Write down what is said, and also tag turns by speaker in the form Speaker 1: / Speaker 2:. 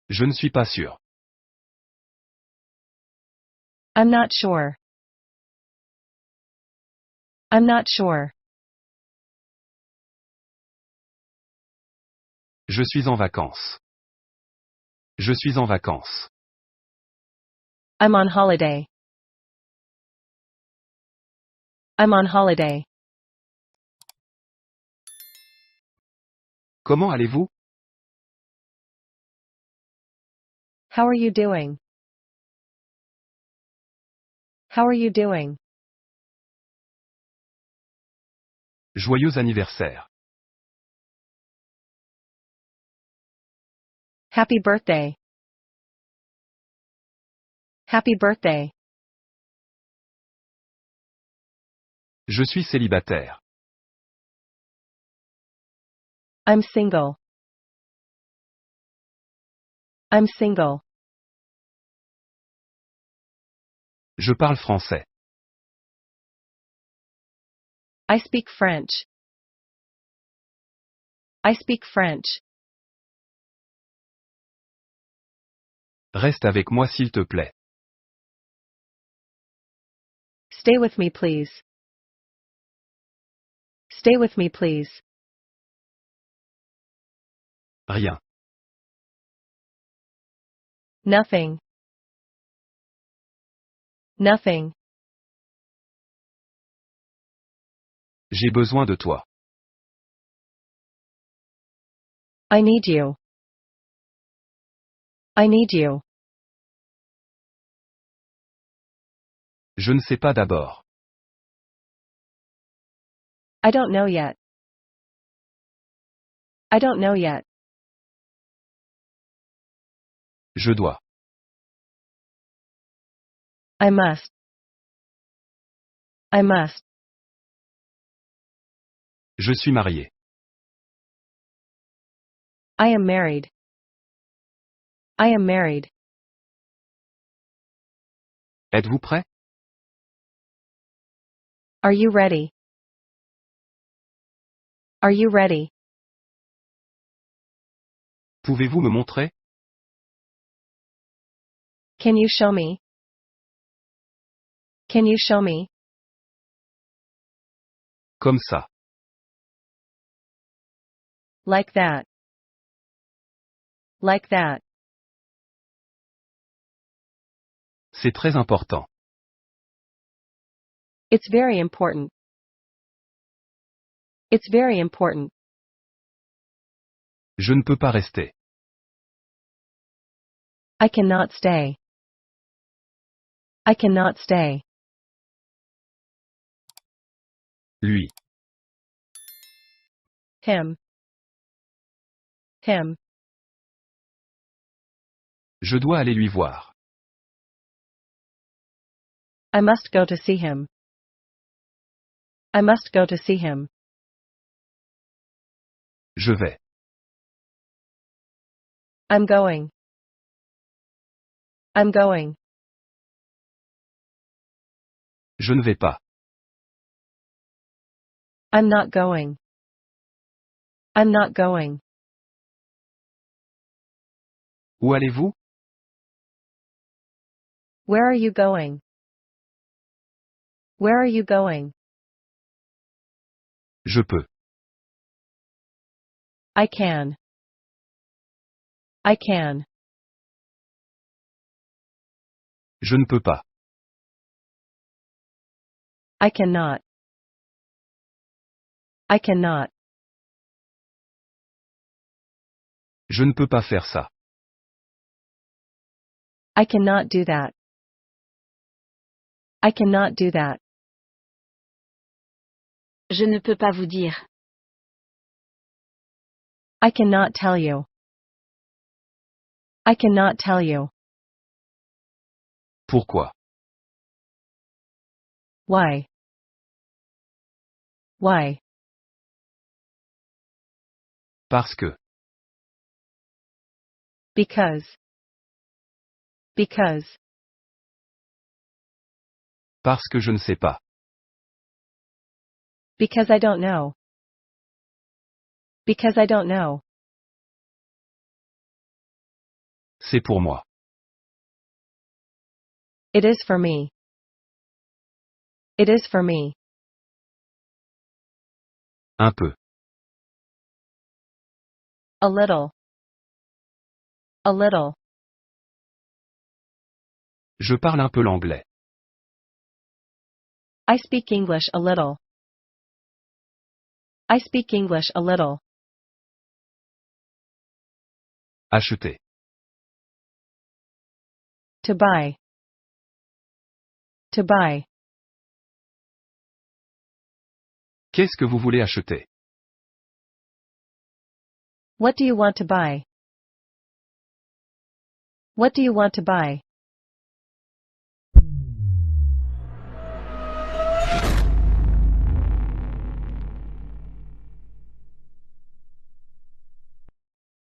Speaker 1: Je ne suis pas sûr.
Speaker 2: I'm not sure. I'm not sure.
Speaker 1: Je suis en vacances. Je suis en vacances.
Speaker 2: I'm on holiday. I'm on holiday.
Speaker 1: Comment allez-vous?
Speaker 2: How are you doing? How are you doing?
Speaker 1: Joyeux anniversaire.
Speaker 2: Happy birthday. Happy birthday.
Speaker 1: Je suis célibataire.
Speaker 2: I'm single. I'm single.
Speaker 1: Je parle français.
Speaker 2: I speak French. I speak French.
Speaker 1: Reste avec moi s'il te plaît.
Speaker 2: Stay with me, please. Stay with me, please.
Speaker 1: Rien.
Speaker 2: Nothing. Nothing.
Speaker 1: J'ai besoin de toi.
Speaker 2: I need you. I need you.
Speaker 1: Je ne sais pas d'abord.
Speaker 2: I don't know yet. I don't know yet.
Speaker 1: Je dois.
Speaker 2: I must. I must.
Speaker 1: Je suis marié.
Speaker 2: I am married. I am married.
Speaker 1: Êtes-vous prêt?
Speaker 2: Are you ready? Are you ready?
Speaker 1: Pouvez-vous me montrer?
Speaker 2: Can you show me? Can you show me?
Speaker 1: Comme ça.
Speaker 2: Like that. Like that.
Speaker 1: C'est très important.
Speaker 2: It's very important. It's very important.
Speaker 1: Je ne peux pas rester.
Speaker 2: I cannot stay. I cannot stay.
Speaker 1: Lui.
Speaker 2: Him. Him.
Speaker 1: Je dois aller lui voir.
Speaker 2: I must go to see him. I must go to see him.
Speaker 1: Je vais.
Speaker 2: I'm going. I'm going.
Speaker 1: Je ne vais pas.
Speaker 2: I'm not going. I'm not going.
Speaker 1: Où allez-vous?
Speaker 2: Where are you going? Where are you going?
Speaker 1: Je peux.
Speaker 2: I can. I can.
Speaker 1: Je ne peux pas.
Speaker 2: I cannot. I cannot.
Speaker 1: Je ne peux pas faire ça.
Speaker 2: I cannot do that. I cannot do that.
Speaker 3: Je ne peux pas vous dire.
Speaker 2: I cannot tell you. I cannot tell you.
Speaker 1: Pourquoi?
Speaker 2: Why? Why?
Speaker 1: Parce que.
Speaker 2: Because. Because.
Speaker 1: Parce que je ne sais pas.
Speaker 2: Because I don't know. Because I don't know.
Speaker 1: C'est pour moi.
Speaker 2: It is for me. It is for me.
Speaker 1: Un peu.
Speaker 2: A little. A little.
Speaker 1: Je parle un peu l'anglais.
Speaker 2: I speak English a little. I speak English a little.
Speaker 1: Acheter.
Speaker 2: To buy. To buy.
Speaker 1: Qu'est-ce que vous voulez acheter?
Speaker 2: What do you want to buy? What do you want to buy?